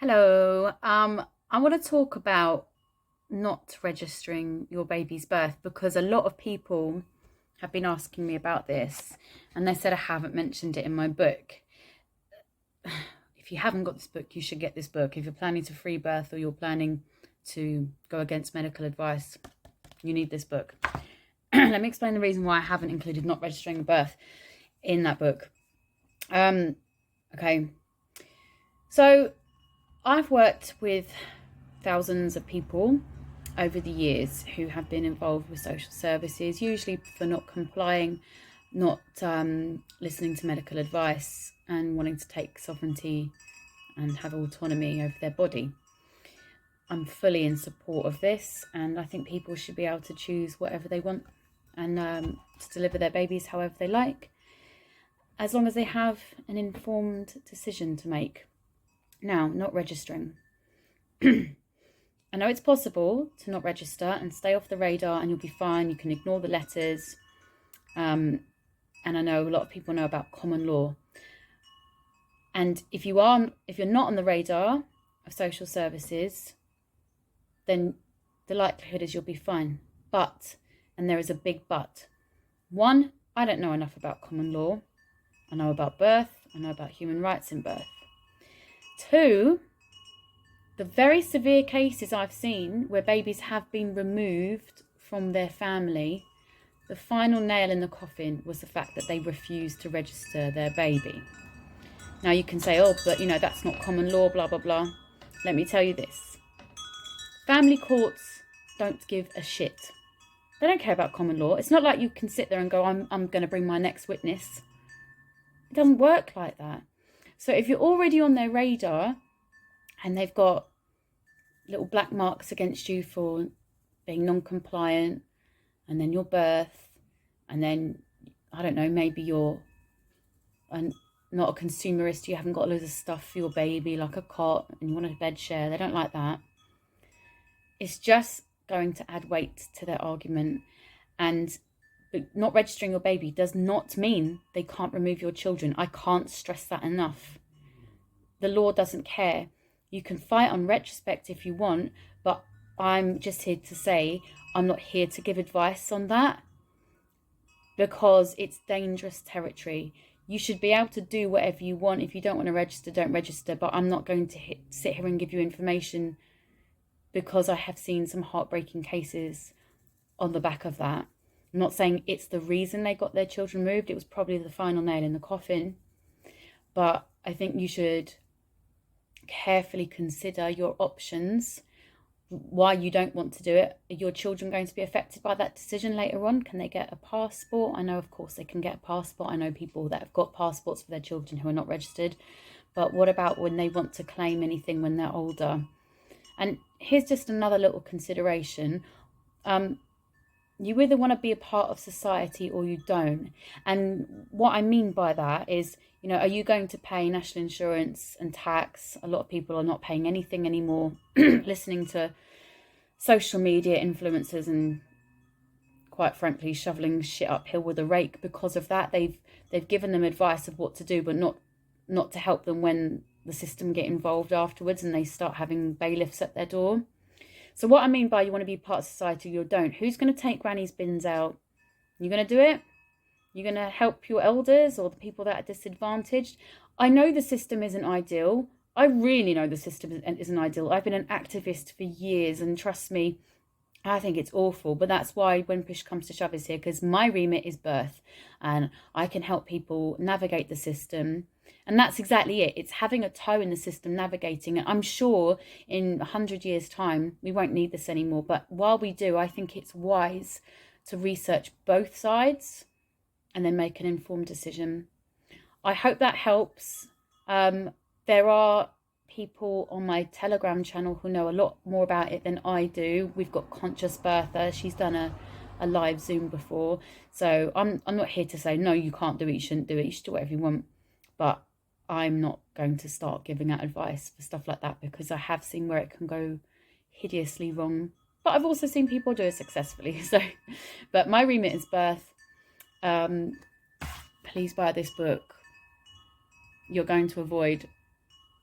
Hello. I want to talk about not registering your baby's birth because a lot of people have been asking me about this and they said I haven't mentioned it in my book. If you haven't got this book, you should get this book. If you're planning to free birth or you're planning to go against medical advice, you need this book. Let me explain the reason why I haven't included not registering a birth in that book. Okay. So I've worked with thousands of people over the years who have been involved with social services, usually for not complying, not listening to medical advice and wanting to take sovereignty and have autonomy over their body. I'm fully in support of this, and I think people should be able to choose whatever they want and to deliver their babies however they like, as long as they have an informed decision to make. Now, not registering. I know it's possible to not register and stay off the radar and you'll be fine. You can ignore the letters. And I know a lot of people know about common law. And if you're not on the radar of social services, then the likelihood is you'll be fine. But, and there is a big but. One, I don't know enough about common law. I know about birth. I know about human rights in birth. Two, the very severe cases I've seen where babies have been removed from their family, the final nail in the coffin was the fact that they refused to register their baby. Now you can say, oh, but that's not common law, blah, blah, blah. Let me tell you this. Family courts don't give a shit. They don't care about common law. It's not like you can sit there and go, I'm going to bring my next witness. It doesn't work like that. So if you're already on their radar and they've got little black marks against you for being non-compliant, and then your birth, and then, I don't know, maybe you're not a consumerist, you haven't got loads of stuff for your baby, like a cot, and you want a bed share, they don't like that. It's just going to add weight to their argument. And not registering your baby does not mean they can't remove your children. I can't stress that enough. The law doesn't care. You can fight on retrospect if you want, but I'm just here to say I'm not here to give advice on that because it's dangerous territory. You should be able to do whatever you want. If you don't want to register, don't register, but I'm not going to sit here and give you information because I have seen some heartbreaking cases on the back of that. I'm not saying it's the reason they got their children removed. It was probably the final nail in the coffin. But I think you should carefully consider your options, why you don't want to do it. Are your children going to be affected by that decision later on? Can they get a passport? I know, of course, they can get a passport. I know people that have got passports for their children who are not registered. But what about when they want to claim anything when they're older? And here's just another little consideration. You either want to be a part of society or you don't. And what I mean by that is, are you going to pay national insurance and tax? A lot of people are not paying anything anymore, listening to social media influencers and, quite frankly, shoveling shit uphill with a rake because of that. They've given them advice of what to do, but not to help them when the system get involved afterwards and they start having bailiffs at their door. So what I mean by you want to be part of society or don't, who's going to take granny's bins out? You're going to do it? You're going to help your elders or the people that are disadvantaged? I know the system isn't ideal. I really know the system isn't ideal. I've been an activist for years, and trust me, I think it's awful. But that's why when push comes to shove is here, because my remit is birth and I can help people navigate the system. And that's exactly it. It's having a toe in the system, navigating it. I'm sure in 100 years' time, we won't need this anymore. But while we do, I think it's wise to research both sides and then make an informed decision. I hope that helps. There are people on my Telegram channel who know a lot more about it than I do. We've got Conscious Birther. She's done a live Zoom before. So I'm not here to say, no, you can't do it, you shouldn't do it, you should do whatever you want. But I'm not going to start giving out advice for stuff like that because I have seen where it can go hideously wrong. But I've also seen people do it successfully. So, but my remit is birth. Please buy this book. You're going to avoid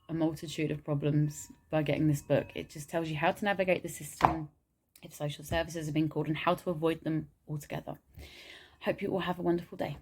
a multitude of problems by getting this book. It just tells you how to navigate the system if social services have been called and how to avoid them altogether. Hope you all have a wonderful day.